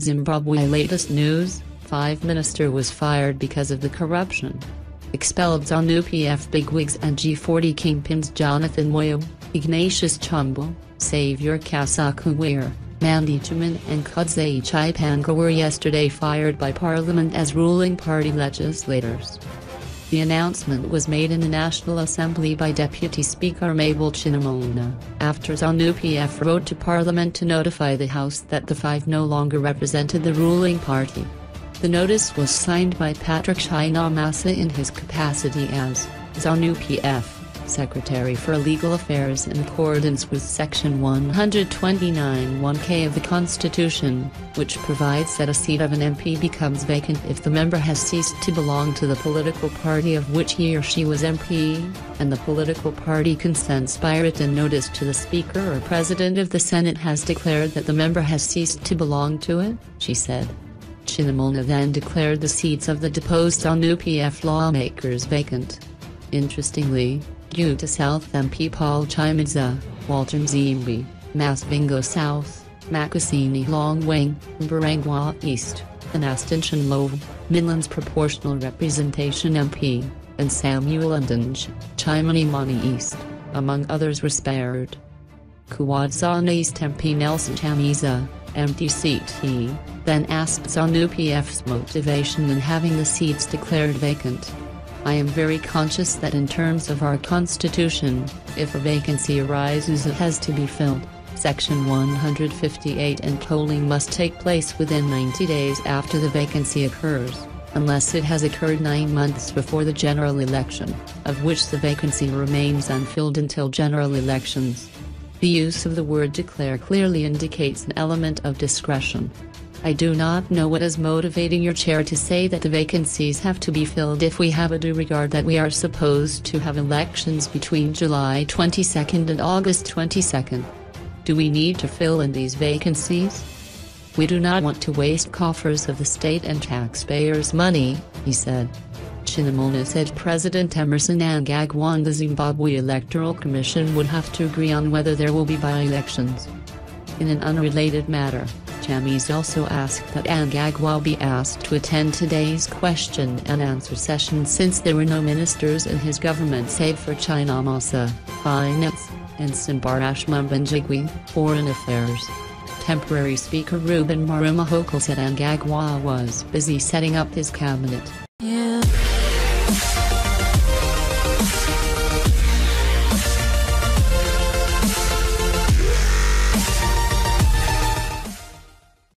Zimbabwe latest news, 5 minister was fired because of the corruption. Expelled ZANU-PF bigwigs and G40 kingpins Jonathan Moyo, Ignatius Chumbo, Saviour Kasakuwere, Mandy Chuman and Kudzai Chipanga were yesterday fired by Parliament as ruling party legislators. The announcement was made in the National Assembly by Deputy Speaker Mabel Chinyamona, after ZANU-PF wrote to Parliament to notify the House that the 5 no longer represented the ruling party. The notice was signed by Patrick Chinyamasa in his capacity as ZANU-PF Secretary for Legal Affairs in accordance with Section 129(1)(k) of the Constitution, which provides that a seat of an MP becomes vacant if the member has ceased to belong to the political party of which he or she was MP, and the political party consents by written notice to the Speaker or President if the Senate has declared that the member has ceased to belong to it, she said. Chinyamona then declared the seats of the deposed ZANU-PF lawmakers vacant. Interestingly, Utah South MP Paul Chimaza, Walter Mzimbi, Masvingo South, Makasini Longwing, Mbarangwa East, and Astintion Low, Midlands Proportional Representation MP, and Samuel Ndunge, Chimanimani East, among others were spared. Kuwadzana East MP Nelson Chamiza, MTCT, then asked ZANU-PF's motivation in having the seats declared vacant. I am very conscious that in terms of our constitution, if a vacancy arises it has to be filled, Section 158, and polling must take place within 90 days after the vacancy occurs, unless it has occurred 9 months before the general election, of which the vacancy remains unfilled until general elections. The use of the word declare clearly indicates an element of discretion. I do not know what is motivating your chair to say that the vacancies have to be filled if we have a due regard that we are supposed to have elections between July 22 and August 22. Do we need to fill in these vacancies? We do not want to waste coffers of the state and taxpayers' money, he said. Chinyamona said President Emmerson Mnangagwa and the Zimbabwe Electoral Commission would have to agree on whether there will be by-elections. In an unrelated matter, Chamiz also asked that Mnangagwa be asked to attend today's question and answer session since there were no ministers in his government save for Chinyamasa, Finance, and Simbarash Mumbanjigwi, Foreign Affairs. Temporary Speaker Reuben Marumahoko said Mnangagwa was busy setting up his cabinet.